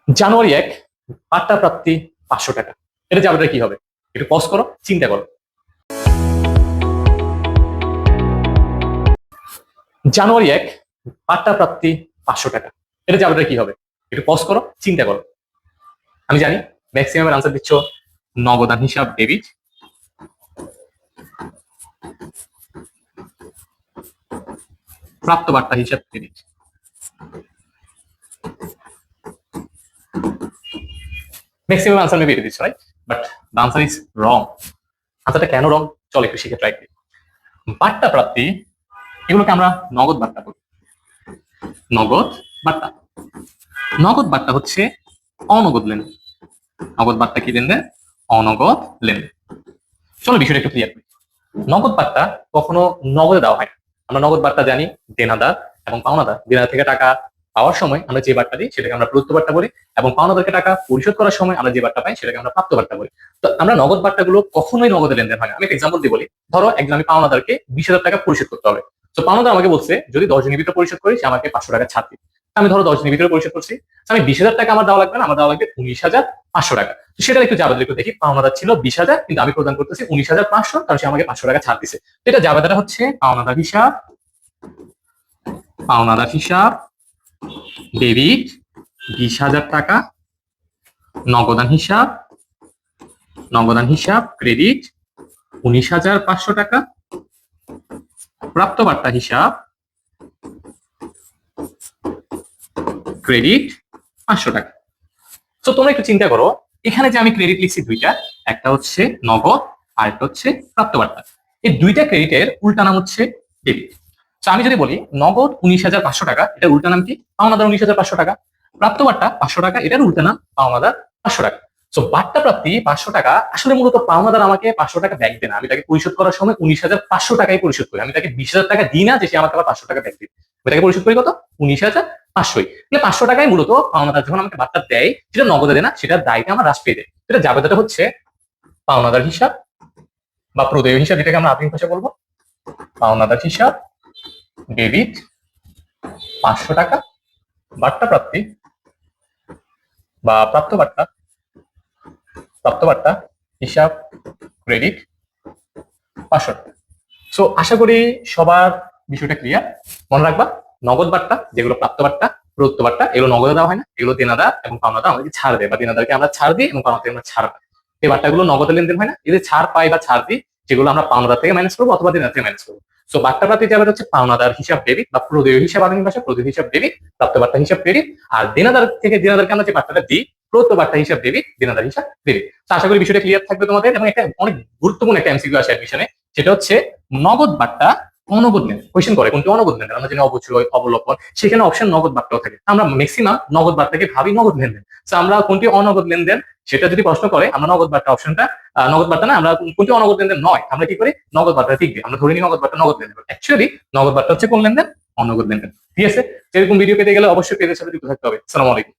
জানুয়ারি ১ বার্তা প্রাপ্তি ৫০০ টাকা। এটা যাবে কি হবে? একটু পজ করো, চিন্তা করো। জানুয়ারি ১ বার্তা প্রাপ্তি ৫০০ টাকা। এটা যাবে কি হবে? একটু পজ করো, চিন্তা করো। আমি জানি ম্যাক্সিমাম আনসার দিচ্ছ নগদান হিসাব ডেবিট, প্রাপ্ত বার্তা হিসাব ক্রেডিট। ম্যাক্সিমাম আনসার মেবি এটা দিচ্ছ, right? But the answer is wrong. আনসারটা কেন রং? চল একটু শিখে ট্রাই করি। বার্তা প্রাপ্তি এগুলোকে আমরা নগদ বার্তা বলি। নগদ বার্তা, নগদ বার্তা হচ্ছে অনগদ লেনদেন। নগদ বার্তা কি লেনদেন? অনগদ লেনদেন। চলো বিষয়টা একটু ক্লিয়ার করি। নগদ বার্তা কখনো নগদে দেওয়া হয় না। আমরা নগদ বার্তা জানি দেনাদার এবং পাওনাদার। দেনাদার থেকে টাকা পাওয়ার সময় আমরা যে বার্তা দিই সেটাকে আমরা প্রদত্ত বার্তা বলি, এবং পাওনাদারকে টাকা পরিশোধ করার সময় আমরা যে বার্তা পাই সেটাকে আমরা প্রাপ্ত বার্তা বলি। তো আমরা নগদ বার্তাগুলো কখনোই নগদে লেনদেন হয় না। আমি একটা এক্সাম্পল দিয়ে বলি। ধরো একজন আমি পাওনাদারকে ২০,০০০ টাকা পরিশোধ করতে হবে। তো পাওনাদার আমাকে বলছে যদি ১০ দিনের ভিতরে পরিশোধ করি সে আমাকে ৫০০ টাকা ছাড় দিবে। আমি ধরো ১০ দিনের ভিতরে পরিশোধ করছি, আমি ২০,০০০ টাকা আমার দেওয়া লাগবে না, আমার দেওয়া লাগবে ১৯,৫০০ টাকা। সেটা একটু জাবেদা একটু দেখি। পাওনাদার ছিল ২০,০০০, কিন্তু আমি প্রদান করতেছি ১৯,৫০০, কারণ সে আমাকে ৫০০ টাকা ছাড় দিছে। এটা জাবেদাটা হচ্ছে পাওনাদার হিসাব, পাওনাদার হিসাব ডেবিট ২০,০০০ টাকা, নগদান হিসাব, নগদান হিসাব ক্রেডিট ১৯,৫০০ টাকা, প্রাপ্ত বার্তা হিসাব ক্রেডিট ৫০০ টাকা। তো তোমরা একটু চিন্তা করো, এখানে যে আমি ক্রেডিট লিখছি দুইটা, একটা হচ্ছে নগদ আর একটা হচ্ছে প্রাপ্ত বার্তা। এই দুইটা ক্রেডিটের উল্টা নাম হচ্ছে ডেবিট। তো আমি যদি বলি নগদ ১৯,৫০০ টাকা, এটার উল্টা নাম কি? পাওনাদার ১৯,৫০০ টাকা। প্রাপ্ত বার্তা ৫০০ টাকা, এটার উল্টা নাম পাওনাদার ৫০০ টাকা। তো বার্তা প্রাপ্তি ৫০০ টাকা আসলে মূলত পাওনাদার আমাকে ৫০০ টাকা ব্যাক দেয় না। আমি তাকে পরিশোধ করার সময় ১৯,৫০০ টাকাই পরিশোধ করি। আমি তাকে ২০,০০০ টাকা দিই না যে সে আমাকে আবার ৫০০ টাকা ব্যাক দিবে। আমি তাকে পরিশোধ করি কত? ১৯,৫০০। ৫০০ টাকায় মূলত পাওনাদার যখন আমাকে বার্তা দেয় সেটা নগদে দেয় না, সেটার দায়টা আমার হ্রাস পেয়ে দেয়। এটা জাবেদাটা হচ্ছে পাওনাদার হিসাব বা প্রদেয় হিসাব, যেটাকে আমরা আধুনিক ভাষা বলবো। পাওনাদার হিসাব ডেবিট ৫০০ টাকা, বার্তা প্রাপ্তি বা প্রাপ্ত বার্তা, প্রাপ্ত বার্তা হিসাব ক্রেডিট ৫০০ টাকা। সো আশা করি সবার বিষয়টা ক্লিয়ার। মনে রাখবা, নগদ বার্তা যেগুলো প্রাপ্ত বার্তা, প্রদত্ত বার্তা, এগুলো নগদে দেওয়া হয় না। এগুলো দেনাদার এবং পাওনাদার আমাদেরকে ছাড় দেয়, বা দেনাদারকে আমরা ছাড় দিই এবং পাওনাদারকে আমরা ছাড় পাই। এই বার্তাগুলো নগদে লেনদেন হয় না। এদের ছাড় পাই বা ছাড় দিই যেগুলো আমরা পাওনাদার থেকে ম্যানেজ করবো অথবা দেনাদার থেকে ম্যানেজ করবো। সো বার্তা প্রাপ্তি যাবে হচ্ছে পাওনাদার হিসাব ডেবিট বা প্রদেয় হিসাব, আধুনিক ভাষা প্রদেয় হিসাব ডেবিট, প্রাপ্ত বার্তা হিসাব ক্রেডিট। আর দেনাদার থেকে দেনাদারকে আমরা যে বার্তাটা দিই, প্রদত্ত বার্তা হিসাব ডেবিট, দেনাদার হিসাব ক্রেডিট। তো আশা করি বিষয়টা ক্লিয়ার থাকবে তোমাদের। এবং একটা অনেক গুরুত্বপূর্ণ একটা এমসিকিউ আসে অ্যাডমিশনে, সেটা হচ্ছে নগদ বার্তা অনগদ লেনদেন। কোয়েশ্চেন করে কোনটি অনগদ লেনদেন? আমরা জানি অবচয়, অবলোপন, সেখানে অপশন নগদ বার্তাও থাকে। আমরা ম্যাক্সিমাম নগদ বার্তাকে ভাবি নগদ লেনদেন। তো আমরা কোনটি অনগদ লেনদেন সেটা যদি প্রশ্ন করে, আমরা নগদ বার্তা অপশনটা, নগদ বার্তা না, আমরা কোনটি অনগদ লেনদেন নয়, আমরা কি করি? নগদ বার্তা ঠিক দিই। আমরা ধরে নিই নগদ বার্তা নগদ লেনদেন। অ্যাকচুয়ালি নগদ বার্তা হচ্ছে কোন লেনদেন? অনগদ লেনদেন। ঠিক আছে? এরকম ভিডিও পেতে গেলে অবশ্যই পেজের সাথে যুক্ত থাকতে হবে। আসসালামু আলাইকুম।